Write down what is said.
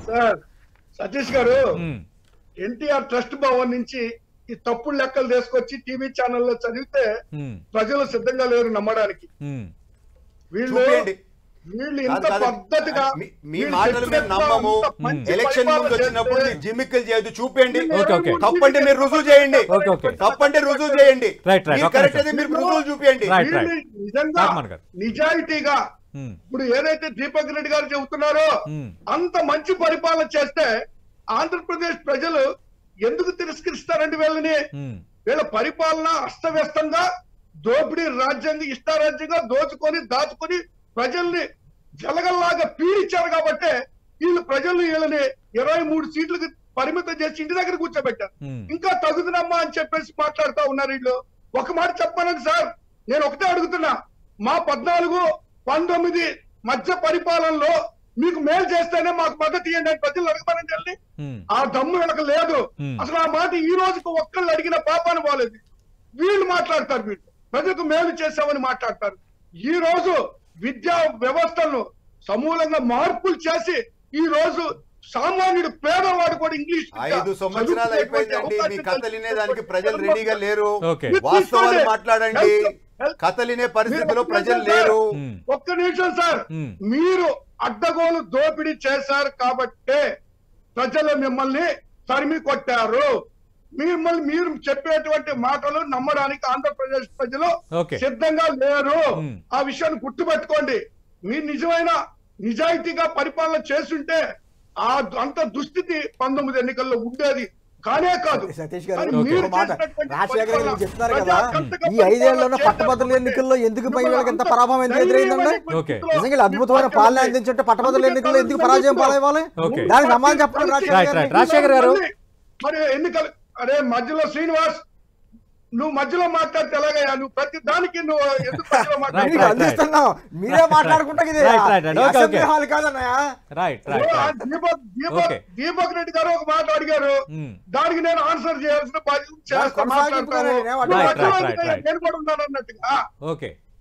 Sir Satish గారు ఉమ్, NTR trust Bhavan నుంచి ఈ తప్పుడు లెక్కలు తీసుకొచ్చి టీవీ ఛానల్లో చదివితే ఉమ్, ప్రజలు సిద్ధంగా లేరు నమ్మడానికి. ఉమ్, వీళ్ళు చూపియండి. వీళ్ళు ఇంత కాదు, కాదు. పద్ధతిగా మీ మాటలు మేము నమ్మము. ఎలక్షన్ ముందు వచ్చినప్పుడు మీరు జిమ్మిక్కులు చేయదు. చూపండి. ఓకే. తప్పంటే మీరు రుజువు చేయండి. ఓకే. తప్పంటే రుజువు చేయండి. రైట్. మీరు ఒక్క కరెక్ట్ నిమిషం. అయితే మీరు రుజువులు చూపియండి. రైట్. వీళ్ళు నిజంగా రాఘమన్ గారు. నిజాయితీగా ఉమ్, ఇప్పుడు ఏదైతే దీపక్ రెడ్డి గారు చెబుతున్నారో ఉమ్, అంత మంచి పరిపాలన చేస్తే ఆంధ్రప్రదేశ్ ప్రజలు ఎందుకు తిరస్కరిస్తారండి వీళ్ళని? ఉమ్, వీళ్ళ పరిపాలన అస్తవ్యస్తంగా దోపిడీ రాజ్యాంగం ఇష్టారాజ్యంగా దోచుకొని దాచుకొని ప్రజల్ని జలగల్లాగా పీడించారు కాబట్టి ప్రజలు వీళ్ళని 23 సీట్లకు పరిమితం చేసి ఇంటి దగ్గర కూర్చోబెట్టారు. ఉమ్, ఇంకా తగుదనమ్మా అని చెప్పేసి మాట్లాడుతా ఉన్నారు వీళ్ళు. ఒక మాట చెప్పానండి సార్, నేను ఒకటే అడుగుతున్నా, మా 14-19 మధ్య పరిపాలనలో మీకు మేలు చేస్తేనే మాకు మద్దతు ఇవ్వండి అని ప్రజలు అడగమని చెప్పి ఉమ్, ఆ దమ్ము వీళ్ళకి లేదు. అసలు ఆ మాట ఈ రోజుకు ఒక్కళ్ళు అడిగిన పాపాను పోలేదు. వీళ్ళు మాట్లాడతారు, వీళ్ళు ప్రజలకు మేలు చేశామని మాట్లాడతారు. ఈ రోజు విద్యా వ్యవస్థలను సమూలంగా మార్పులు చేసి ఈ రోజు సామాన్యుడు పేదవాడు కూడా ఇంగ్లీష్ 5 సంవత్సరాలు అయిపోయిందండి. మీ కథలు వినేదానికి ప్రజలు రెడీగా లేరు. ఓకే. వాస్తవాలు మాట్లాడండి. కథలు వినే పరిస్థితిలో ప్రజలు లేరు. ఒక్క నిమిషం సార్, మీరు అడ్డగోలు దోపిడీ చేశారు కాబట్టే ప్రజలు మిమ్మల్ని తరిమి కొట్టారు. మీరు చెప్పేటువంటి మాటలు నమ్మడానికి ఆంధ్రప్రదేశ్ ప్రజలు సిద్ధంగా లేరు. ఆ విషయాన్ని గుర్తుపెట్టుకోండి. మీరు నిజమైన నిజాయితీగా పరిపాలన చేస్తుంటే ఆ అంత దుస్థితి 19 ఎన్నికల్లో ఉండేది కానే కాదు. సతీష్ గారు రాజశేఖర్ గారు చెప్తున్నారు కదా, ఈ 5 ఏళ్లలో పట్టభద్రుల ఎన్నికల్లో ఎందుకు పై వీళ్ళకి ఎంత పరాభవం ఎందుకు ఎదురైందండి? నిజంగా అద్భుతమైన పాలన అందించుంటే పట్టభద్రుల ఎన్నికల్లో ఎందుకు పరాజయం పాలవ్వాలి? దానికి సమాధానం చెప్పండి రాజశేఖర్ గారు. మరి ఎన్నికలు అరే మధ్యలో శ్రీనివాస్, నువ్వు మధ్యలో మాట్లాడితే ఎలాగయ్యా? నువ్వు ప్రతి దానికి నువ్వు ఎందుకు అందిస్తున్నావు? మీరే మాట్లాడుకుంటా దీపక్ రెడ్డి గారు ఒక మాట అడిగారు, దానికి నేను ఆన్సర్ చేయాల్సిన బాధ్యత నేను కూడా ఉన్నాను అన్నట్టుగా. ఓకే.